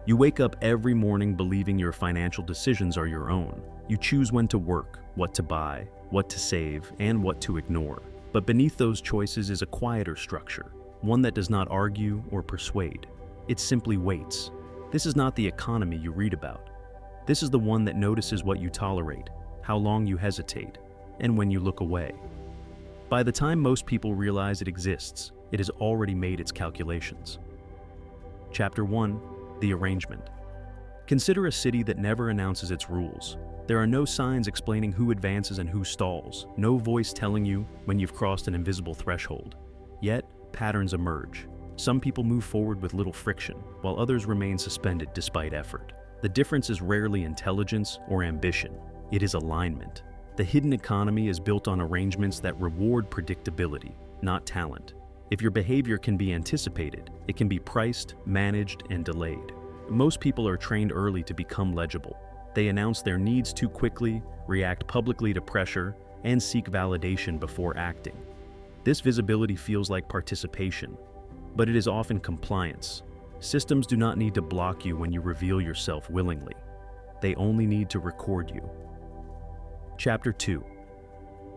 You wake up every morning believing your financial decisions are your own. You choose when to work, what to buy, what to save, and what to ignore. But beneath those choices is a quieter structure, one that does not argue or persuade. It simply waits. This is not the economy you read about. This is the one that notices what you tolerate, how long you hesitate, and when you look away. By the time most people realize it exists, it has already made its calculations. Chapter 1. The Arrangement. Consider a city that never announces its rules. There are no signs explaining who advances and who stalls, no voice telling you when you've crossed an invisible threshold. Yet, patterns emerge. Some people move forward with little friction, while others remain suspended despite effort. The difference is rarely intelligence or ambition. It is alignment. The hidden economy is built on arrangements that reward predictability, not talent. If your behavior can be anticipated, it can be priced, managed, and delayed. Most people are trained early to become legible. They announce their needs too quickly, react publicly to pressure, and seek validation before acting. This visibility feels like participation, but it is often compliance. Systems do not need to block you when you reveal yourself willingly. They only need to record you. Chapter 2.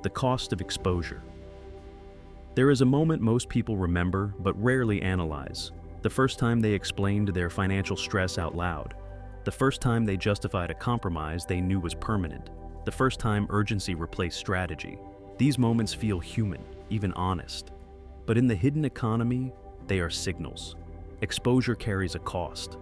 The Cost of Exposure. There is a moment most people remember but rarely analyze. The first time they explained their financial stress out loud. The first time they justified a compromise they knew was permanent. The first time urgency replaced strategy. These moments feel human, even honest. But in the hidden economy, they are signals. Exposure carries a cost.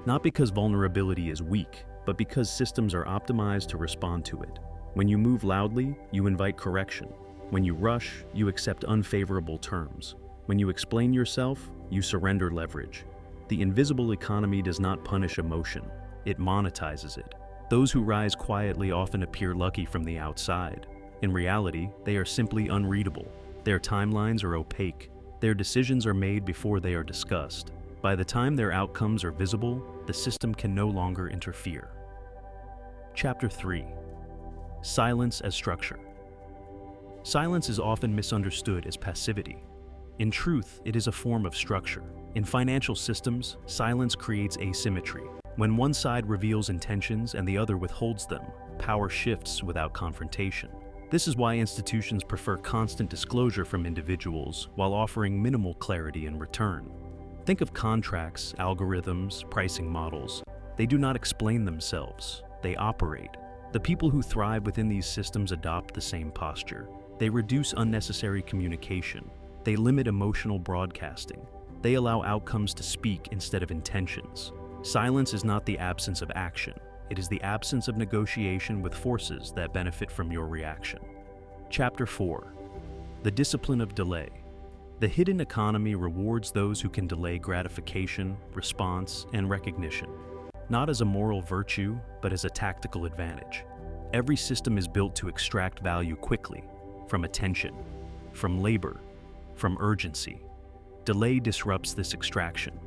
Not because vulnerability is weak, but because systems are optimized to respond to it. When you move loudly, you invite correction. When you rush, you accept unfavorable terms. When you explain yourself, you surrender leverage. The invisible economy does not punish emotion. It monetizes it. Those who rise quietly often appear lucky from the outside. In reality, they are simply unreadable. Their timelines are opaque. Their decisions are made before they are discussed. By the time their outcomes are visible, the system can no longer interfere. Chapter 3. Silence as Structure. Silence is often misunderstood as passivity. In truth, it is a form of structure. In financial systems, silence creates asymmetry. When one side reveals intentions and the other withholds them, power shifts without confrontation. This is why institutions prefer constant disclosure from individuals while offering minimal clarity in return. Think of contracts, algorithms, pricing models. They do not explain themselves, they operate. The people who thrive within these systems adopt the same posture. They reduce unnecessary communication. They limit emotional broadcasting. They allow outcomes to speak instead of intentions. Silence is not the absence of action. It is the absence of negotiation with forces that benefit from your reaction. Chapter 4. The Discipline of Delay. The hidden economy rewards those who can delay gratification, response, and recognition. Not as a moral virtue, but as a tactical advantage. Every system is built to extract value quickly, from attention, from labor, from urgency. Delay disrupts this extraction.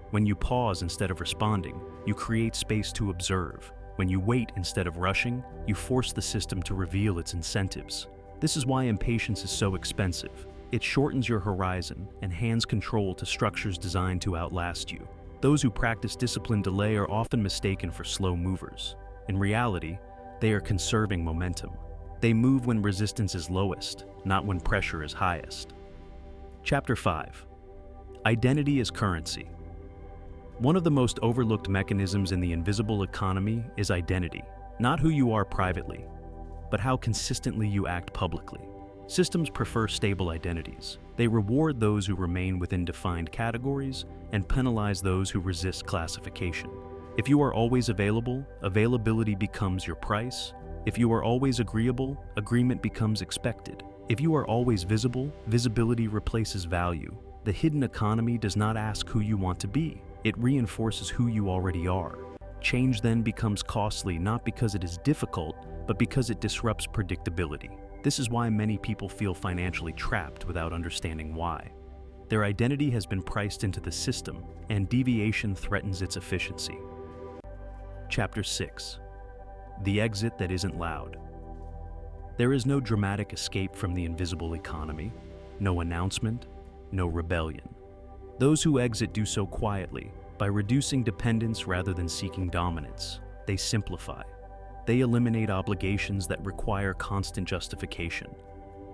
When you pause instead of responding, you create space to observe. When you wait instead of rushing, you force the system to reveal its incentives. This is why impatience is so expensive. It shortens your horizon and hands control to structures designed to outlast you. Those who practice disciplined delay are often mistaken for slow movers. In reality, they are conserving momentum. They move when resistance is lowest, not when pressure is highest. Chapter 5. Identity as Currency. One of the most overlooked mechanisms in the invisible economy is identity. Not who you are privately, but how consistently you act publicly. Systems prefer stable identities. They reward those who remain within defined categories and penalize those who resist classification. If you are always available, availability becomes your price. If you are always agreeable, agreement becomes expected. If you are always visible, visibility replaces value. The hidden economy does not ask who you want to be. It reinforces who you already are. Change then becomes costly not because it is difficult, but because it disrupts predictability. This is why many people feel financially trapped without understanding why. Their identity has been priced into the system, and deviation threatens its efficiency. Chapter 6. The Exit That Isn't Loud. There is no dramatic escape from the invisible economy, no announcement, no rebellion. Those who exit do so quietly, By reducing dependence rather than seeking dominance, they simplify. They eliminate obligations that require constant justification.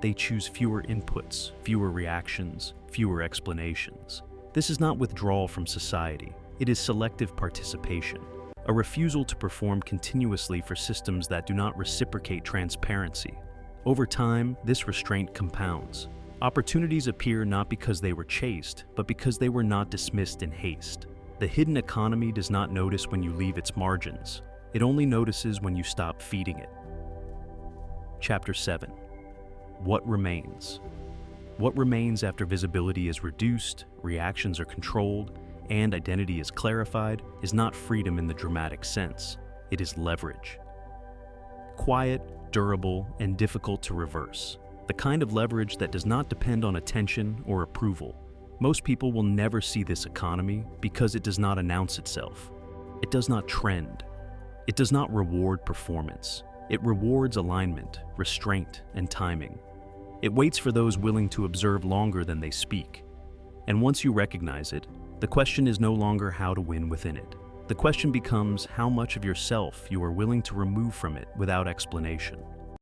They choose fewer inputs, fewer reactions, fewer explanations. This is not withdrawal from society. It is selective participation, a refusal to perform continuously for systems that do not reciprocate transparency. Over time, this restraint compounds. Opportunities appear not because they were chased, but because they were not dismissed in haste. The hidden economy does not notice when you leave its margins. It only notices when you stop feeding it. Chapter 7. What remains? What remains after visibility is reduced, reactions are controlled, and identity is clarified is not freedom in the dramatic sense. It is leverage. Quiet, durable, and difficult to reverse. The kind of leverage that does not depend on attention or approval. Most people will never see this economy because it does not announce itself. It does not trend. It does not reward performance. It rewards alignment, restraint, and timing. It waits for those willing to observe longer than they speak. And once you recognize it, the question is no longer how to win within it. The question becomes how much of yourself you are willing to remove from it without explanation.